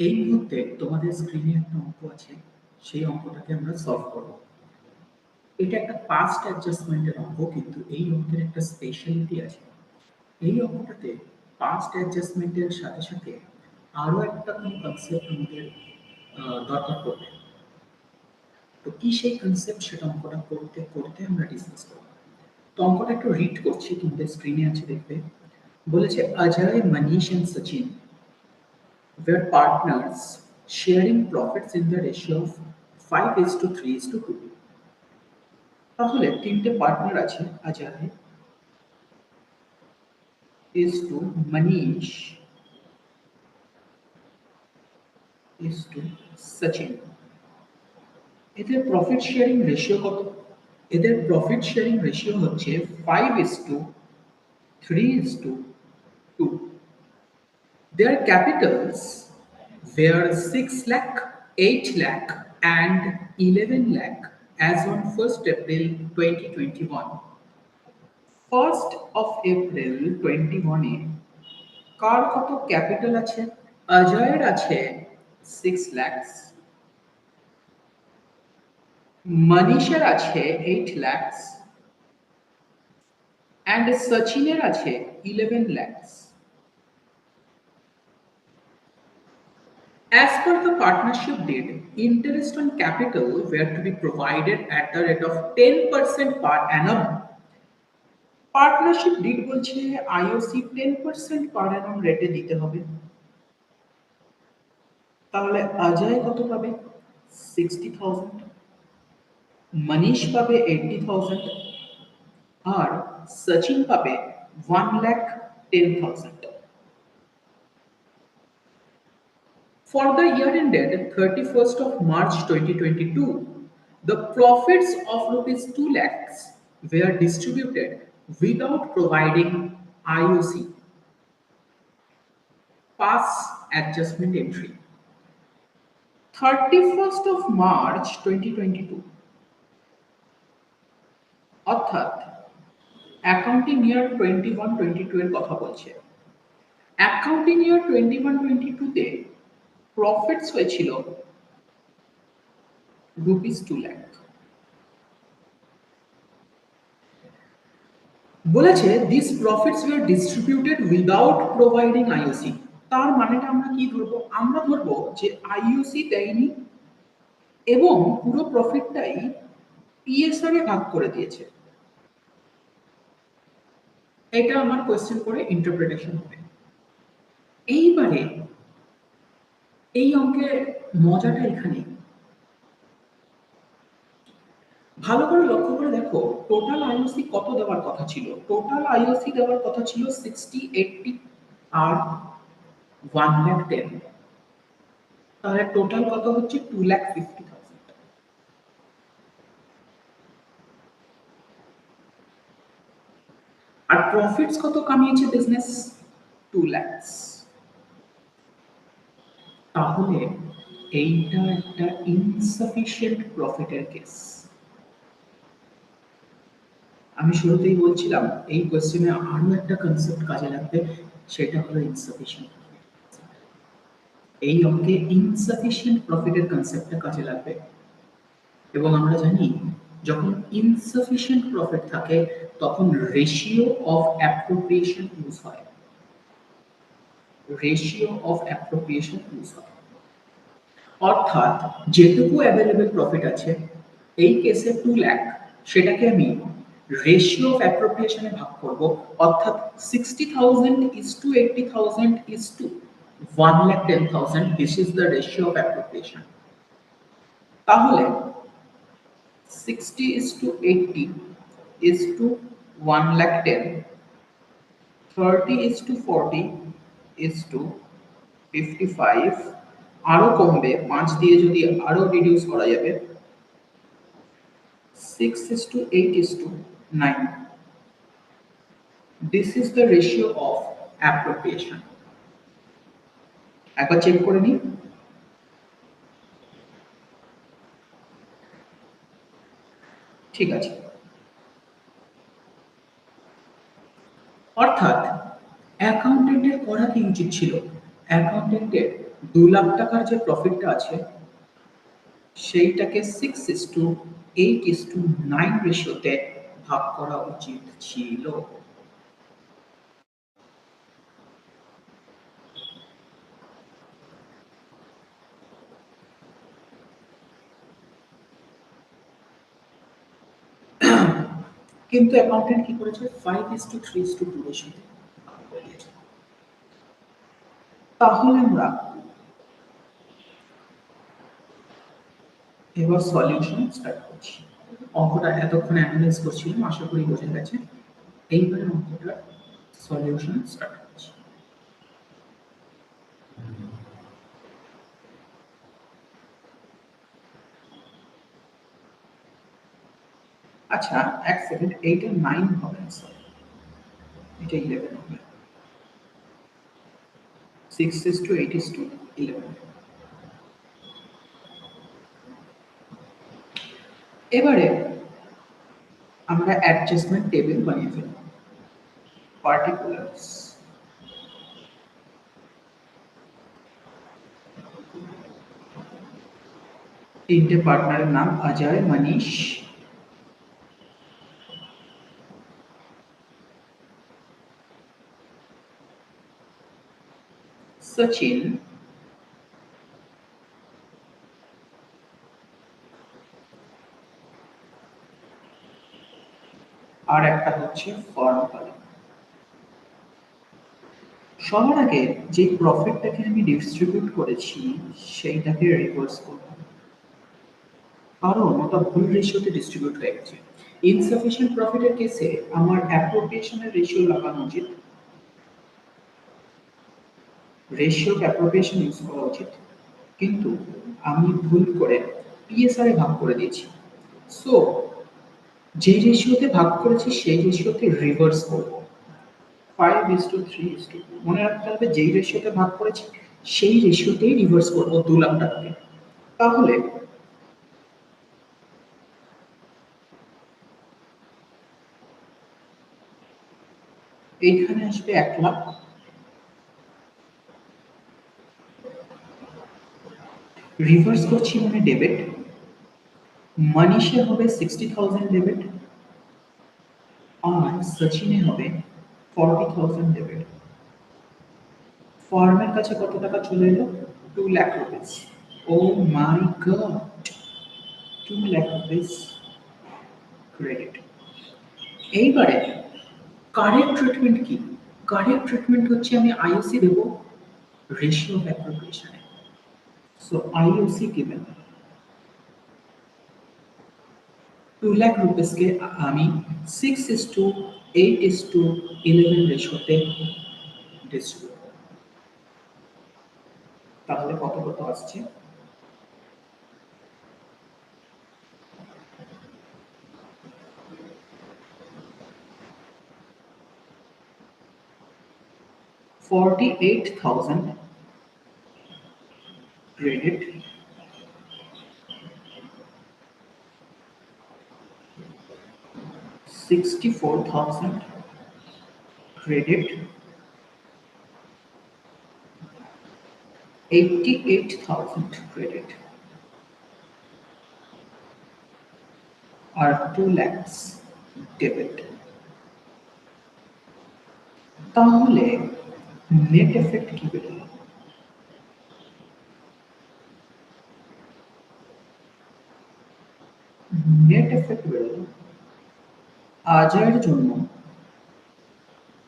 এই মুহূর্তে তোমাদের স্ক্রিনে একটা অঙ্ক আছে, সেই অঙ্কটাকে আমরা সলভ করব। এটা একটা পাস্ট অ্যাডজাস্টমেন্টের অঙ্ক, কিন্তু এই অঙ্কের একটা স্পেশালিটি আছে। এই অঙ্কটাতে পাস্ট অ্যাডজাস্টমেন্টের সাথে সাথে আরও একটা কোনো কনসেপ্ট আমাদের দরকার পড়বে। তো কি সেই কনসেপ্ট, সেটা অঙ্কটা করতে করতে আমরা ডিসকাস করব। তো অঙ্কটা একটু রিড করছি, তোমাদের স্ক্রিনে আছে দেখবে। বলেছে Ajay, Manish and Sachin were partners sharing profits in the ratio of 5:3:2। তাহলে তিনটে পার্টনার আছে, Ajay is to Manish is to Sachin. এদের প্রফিট শেয়ারিং রেশিও কত? এদের প্রফিট শেয়ারিং রেশিও হচ্ছে 5:3:2। Their capitals were 6 lakh, 8 lakh and 11 lakh as on 1st April 2021। 1st of April 2021 কার কত capital আছে? অজয়ের আছে 6 lakhs, মনীষের আছে 8 lakhs and সচিনের আছে 11 lakhs। As per the partnership deed, interest on capital were to be provided at the rate of 10% per annum। Partnership did বলছে IOC 10% পার অ্যানাম রেটে দিতে হবে। তাহলে অজয় কত পাবে? 60,000, মনীষ পাবে 80,000 আর সচিন পাবে 1,10,000। For the year ended 31st of March 2022, the profits of rupees 2 lakhs were distributed without providing IOC, pass adjustment entry। 31st of March 2022 অর্থাৎ অ্যাকাউন্টিং ইয়ার 21-22 এর কথা বলছে। অ্যাকাউন্টিং ইয়ার 21-22 তে প্রফিটস হয়েছিল রুপিস 2 লাখ। বলেছে this profits were distributed without providing IOC. তার মানেটা আমরা কি ধরবো? আমরা ধরবো যে আইওসি দেয়নি এবং পুরো প্রফিটটাই পিএসআর এ ভাগ করে দিয়েছে। এটা আমার কোয়েশ্চেন করে ইন্টারপ্রিটেশন হবে। এইবারে এই অঙ্কের মজাটা এখানে, ভালো করে লক্ষ্য করে দেখো টোটাল আইওসি কত দেওয়ার কথা ছিল। টোটাল আইওসি দেওয়ার কথা ছিল 60, 80 আর 1,10,000। তাহলে টোটাল কত হচ্ছে? 2,50,000। আর প্রফিটস কত কামিয়েছে বিজনেস? 2 lakhs। তাহলে এইটা একটা ইনসাফিশিয়েন্ট প্রফিটের কেস। আমি শুরুতেই বলছিলাম এই কোয়েশ্চেনে আরো একটা কনসেপ্ট কাজে লাগবে, সেটা হলো ইনসাফিশিয়েন্ট। এই অঙ্কে ইনসাফিশিয়েন্ট প্রফিটের কনসেপ্টটা কাজে লাগবে। এবং আমরা জানি যখন ইনসাফিশিয়েন্ট প্রফিট থাকে তখন রেশিও অফ অ্যাপ্রোপ্রিয়েশন ইউজ হয়। রেশিও অফ অ্যাপ্রোপ্রিয়েশন ইউজ হয় অর্থাৎ যেটুকু অ্যাভেলেবল প্রফিট আছে, এই কেসে 2 লাখ, সেটাকে আমি রেশিও অফ অ্যাপ্রোপ্রিয়েশনে ভাগ করব। অর্থাৎ 60,000 is to 80,000 is to 1,10,000। This is the ratio of appropriation. তাহলে 60 is to 80 is to 1,10,000, 30 is to 40 is to 55, আরো কমবে 5 দিয়ে যদি আরো রিডিউস করা যাবে, 6 is to 8 is to 9। This is the ratio of appropriation। একবার চেক করে নিই। ঠিক আছে, অর্থাৎ অ্যাকাউন্টেন্টের করা কি উচিত ছিল? অ্যাকাউন্টেন্টের 2 লাখ টাকার যে প্রফিটটা আছে সেইটাকে 6:8:9 রেশিওতে ভাগ করা উচিত ছিল। কিন্তু অ্যাকাউন্টেন্ট কি করেছে 5:3:2 রেশিওতে ভাগ করে দিয়েছে। তাহলে আমরা এবার সলিউশন স্টার্ট করছি। অঙ্কটা এতক্ষণ অ্যানালাইজ করছিলাম, আশা করি বোঝা গেছে। এইবারে অঙ্কটার সলিউশন স্টার্ট করছি। আচ্ছা, এক সেকেন্ড, এইটা 9 হবে না স্যার, এটা 11 হবে। 6:8:11। এবারে আমরা অ্যাডজাস্টমেন্ট টেবিল বানিয়ে ফেলব। পার্টিকুলার্স, তিনটে পার্টনারের নাম অজয়, মনীষ, সচিন, আর একটা হচ্ছে ফর্ম কলাম। সবার আগে যে প্রফিটটাকে আমি ডিস্ট্রিবিউট করেছি সেইটাকে রিভার্স করব, কারণ ওটা ভুল রেশিওতে ডিস্ট্রিবিউট হয়ে গেছে। ইনসাফিসিয়েন্ট প্রফিটের কেসে আমার অ্যাপ্রোপ্রিয়েশনের রেশিও লাগানো উচিত, রেশিও অ্যাপ্রোপ্রিয়েশন ইউজ করা উচিত, কিন্তু আমি ভুল করে পিএসআর এ ভাগ করে দিয়েছি। সো যে রেশিওতে ভাগ করেছি সেই রেশিওতে রিভার্স করব। 5:3:2, মনে রাখতে হবে যেই রেশিওতে ভাগ করেছি সেই রেশিওতেই রিভার্স করব 2 লাখ টাকাকে। তাহলে এইখানে আসবে 1 লাখ, রিভার্স করছি মানে ডেবিট, মনীষে হবে 60,000 ডেবিট, আর সচিনে হবে 40,000 ডেবিট। ফার্মের কাছে কত টাকা চলে এলো? 2 lakh rupees. Oh my god, 2 lakh rupees credit. এইবারে কারেক্ট ট্রিটমেন্ট কি? কারেক্ট ট্রিটমেন্ট হচ্ছে আমি আইওসি দেব রেশিও অফ অ্যাপ্রোপ্রিয়েশনে। সো আইওসি গিভেন 2 লাখ রুপিসকে আমি 6:8:11 রেশিওতে ডিস্ট্রিবিউট করব। তাহলে কত কত আসছে? 48,000 credit, 64,000 credit, 88,000 credit, আর 2 lakhs debit। তাহলে নেট এফেক্ট কি বেরোলো? নেট এফেক্ট বেরোলো আজয়ের জন্য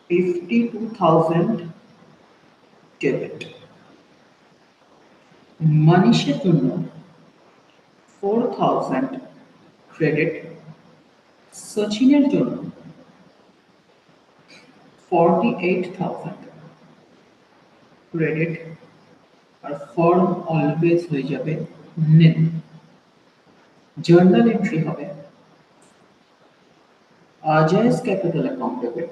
52,000 ডেবিট, মনীষের জন্য 4,000 ক্রেডিট, সচিনের জন্য 48,000 ক্রেডিট, আর ফর্ম অলওয়েজ হয়ে যাবে নিল। জার্নাল এন্ট্রি হবে Ajay's capital account debit,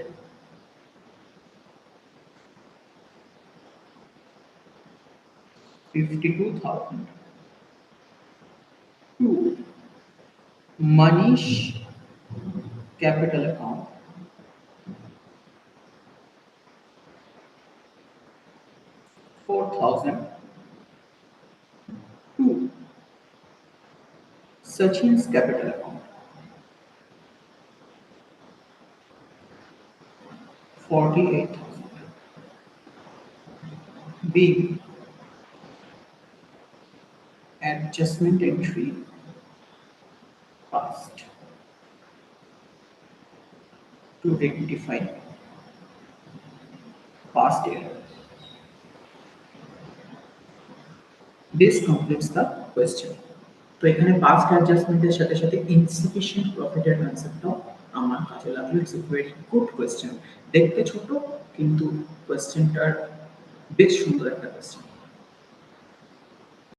52,000 to Manish capital account, 40,000 4,000 to Sachin's capital account 48,000. B. Adjustment entry passed to rectify past error. This completes the question. তো এখানে পাস্ট অ্যাডজাস্টমেন্টের সাথে সাথে ইনসাফিশিয়েন্ট প্রফিটের কনসেপ্টটাও আমার কাজে লাগলো। It's a very good question. দেখতে ছোট কিন্তু কোয়েশ্চেনটার বেশ সুন্দর একটা কোয়েশ্চেন।